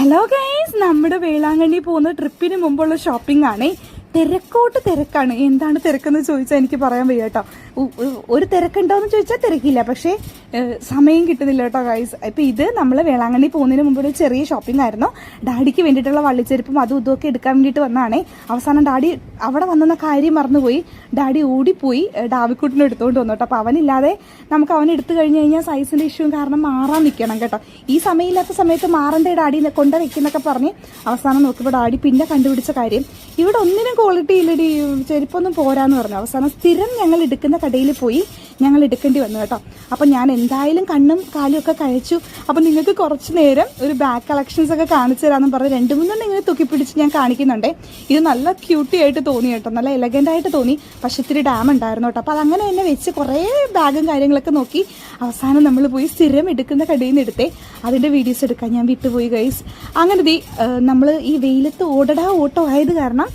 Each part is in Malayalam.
ഹലോ ഗൈസ്, നമ്മുടെ വേളാങ്കണ്ണി പോകുന്ന ട്രിപ്പിന് മുമ്പുള്ള ഷോപ്പിംഗ് ആണേ. തിരക്കാണ്. എന്താണ് തിരക്കെന്ന് ചോദിച്ചാൽ എനിക്ക് പറയാൻ വയ്യ കേട്ടോ. ഒരു തിരക്കുണ്ടോയെന്ന് ചോദിച്ചാൽ തിരക്കില്ല, പക്ഷേ സമയം കിട്ടുന്നില്ല കേട്ടോ ഗൈസ്. ഇപ്പം ഇത് നമ്മൾ വേളാങ്കണ്ണി പോകുന്നതിന് മുമ്പ് ഒരു ചെറിയ ഷോപ്പിംഗ് ആയിരുന്നു. ഡാഡിക്ക് വേണ്ടിയിട്ടുള്ള വള്ളിച്ചെരുപ്പും അതും ഇതൊക്കെ എടുക്കാൻ വേണ്ടിയിട്ട് വന്നതാണേ. അവസാനം ഡാഡി അവിടെ വന്നെന്ന കാര്യം മറന്നുപോയി. ഡാഡി ഓടിപ്പോയി ഡാവിക്കുട്ടിനെ എടുത്തുകൊണ്ട് വന്നു കേട്ടോ. അപ്പോൾ അവനില്ലാതെ നമുക്ക് അവനെ എടുത്തു കഴിഞ്ഞ് കഴിഞ്ഞാൽ സൈസിൻ്റെ ഇഷ്യൂ കാരണം മാറാൻ നിൽക്കണം കേട്ടോ. ഈ സമയമില്ലാത്ത സമയത്ത് മാറേണ്ട ഡാഡി കൊണ്ട് വെക്കുന്നൊക്കെ പറഞ്ഞ് അവസാനം നോക്കുമ്പോൾ ഡാഡി പിന്നെ കണ്ടുപിടിച്ച കാര്യം ഇവിടെ ഒന്നിനും ക്വാളിറ്റി ഇല്ലടി, ചെരുപ്പൊന്നും പോരാന്ന് പറഞ്ഞു. അവസാനം സ്ഥിരം ഞങ്ങൾ എടുക്കുന്ന കടയിൽ പോയി ഞങ്ങൾ എടുക്കേണ്ടി വന്നു കേട്ടോ. അപ്പം ഞാൻ എന്തായാലും കണ്ണും കാലും ഒക്കെ കഴിച്ചു. അപ്പം നിങ്ങൾക്ക് കുറച്ച് നേരം ഒരു ബാഗ് കളക്ഷൻസ് ഒക്കെ കാണിച്ചു തരാമെന്ന് പറഞ്ഞ് 2-3 ഇങ്ങനെ തൂക്കിപ്പിടിച്ച് ഞാൻ കാണിക്കുന്നുണ്ടേ. ഇത് നല്ല ക്യൂട്ടി ആയിട്ട് തോന്നി കേട്ടോ, നല്ല എലഗൻ്റ് ആയിട്ട് തോന്നി. പക്ഷെ ഇത്തിരി ഡാം ഉണ്ടായിരുന്നു കേട്ടോ. അപ്പോൾ അതങ്ങനെ തന്നെ വെച്ച് കുറേ ബാഗും കാര്യങ്ങളൊക്കെ നോക്കി അവസാനം നമ്മൾ പോയി സ്ഥിരം എടുക്കുന്ന കടയിൽ നിന്ന് എടുത്തേ. അതിൻ്റെ വീഡിയോസ് എടുക്കാൻ ഞാൻ വിട്ടുപോയി ഗൈസ്. അങ്ങനെ നമ്മൾ ഈ വെയിലത്ത് ഓട്ടോ ആയത് കാരണം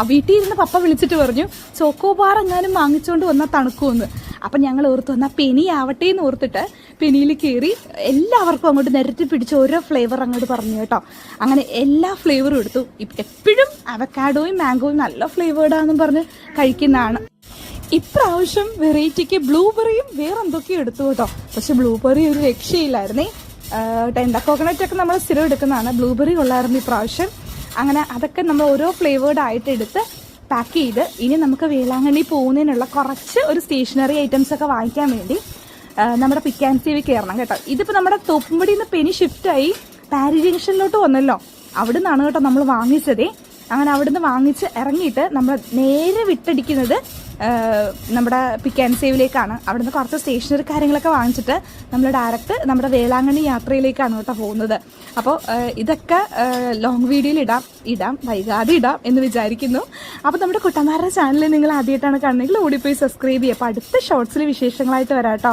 വീട്ടിൽ ഇരുന്ന് പപ്പ വിളിച്ചിട്ട് പറഞ്ഞു ചോക്കോബാർ എങ്ങാനും വാങ്ങിച്ചുകൊണ്ട് വന്നാൽ തണുക്കുമെന്ന്. അപ്പം ഞങ്ങൾ ഓർത്ത് വന്നാൽ പെനി ആവട്ടെ എന്ന് ഓർത്തിട്ട് പെനിയിൽ കയറി എല്ലാവർക്കും അങ്ങോട്ട് നിരത്തി പിടിച്ച് ഓരോ ഫ്ലേവർ അങ്ങോട്ട് പറഞ്ഞു കേട്ടോ. അങ്ങനെ എല്ലാ ഫ്ലേവറും എടുത്തു. എപ്പോഴും അവക്കാഡോയും മാംഗോയും നല്ല ഫ്ലേവേർഡാണെന്നും പറഞ്ഞ് കഴിക്കുന്നതാണ്. ഇപ്രാവശ്യം വെറൈറ്റിക്ക് ബ്ലൂബെറിയും വേറെ എന്തൊക്കെയോ എടുത്തു കേട്ടോ. പക്ഷെ ബ്ലൂബെറി ഒരു രക്ഷയില്ലായിരുന്നേ. ടെൻഡർ കോക്കനറ്റ് ഒക്കെ നമ്മൾ സ്ഥിരം എടുക്കുന്നതാണ്. ബ്ലൂബെറി കൊള്ളായിരുന്നു ഇപ്രാവശ്യം. അങ്ങനെ അതൊക്കെ നമ്മൾ ഓരോ ഫ്ലേവേർഡ് ആയിട്ട് എടുത്ത് പാക്ക് ചെയ്ത് ഇനി നമുക്ക് വേളാങ്കണ്ണി പോകുന്നതിനുള്ള കുറച്ച് ഒരു സ്റ്റേഷനറി ഐറ്റംസ് ഒക്കെ വാങ്ങിക്കാൻ വേണ്ടി നമ്മുടെ പിക്ക് ആൻഡ് സേവ് കയറണം കേട്ടോ. ഇതിപ്പോൾ നമ്മുടെ തോപ്പുംപടിയിൽ നിന്ന് പെനി ഷിഫ്റ്റായി പാരി ജംഗ്ഷനിലോട്ട് വന്നല്ലോ, അവിടെ നിന്നാണ് കേട്ടോ നമ്മൾ വാങ്ങിച്ചതേ. അങ്ങനെ അവിടുന്ന് വാങ്ങിച്ച് ഇറങ്ങിയിട്ട് നമ്മൾ നേരെ വിട്ടടിക്കുന്നത് നമ്മുടെ പിക്ക് ആൻഡ് സേവിലേക്കാണ്. അവിടുന്ന് കുറച്ച് സ്റ്റേഷനറി കാര്യങ്ങളൊക്കെ വാങ്ങിച്ചിട്ട് നമ്മൾ ഡയറക്റ്റ് നമ്മുടെ വേളാങ്കണ്ണി യാത്രയിലേക്കാണ് കേട്ടോ പോകുന്നത്. അപ്പോൾ ഇതൊക്കെ ലോങ് വീഡിയോയിൽ ഇടാം വൈകാതെ ഇടാം എന്ന് വിചാരിക്കുന്നു. അപ്പോൾ നമ്മുടെ കുട്ടന്മാരുടെ ചാനൽ നിങ്ങൾ ആദ്യമായിട്ടാണ് കാണുന്നതെങ്കിൽ ഓടിപ്പോയി സബ്സ്ക്രൈബ് ചെയ്യുക. അപ്പോൾ അടുത്ത ഷോർട്സിൽ വിശേഷങ്ങളായിട്ട് വരാം കേട്ടോ.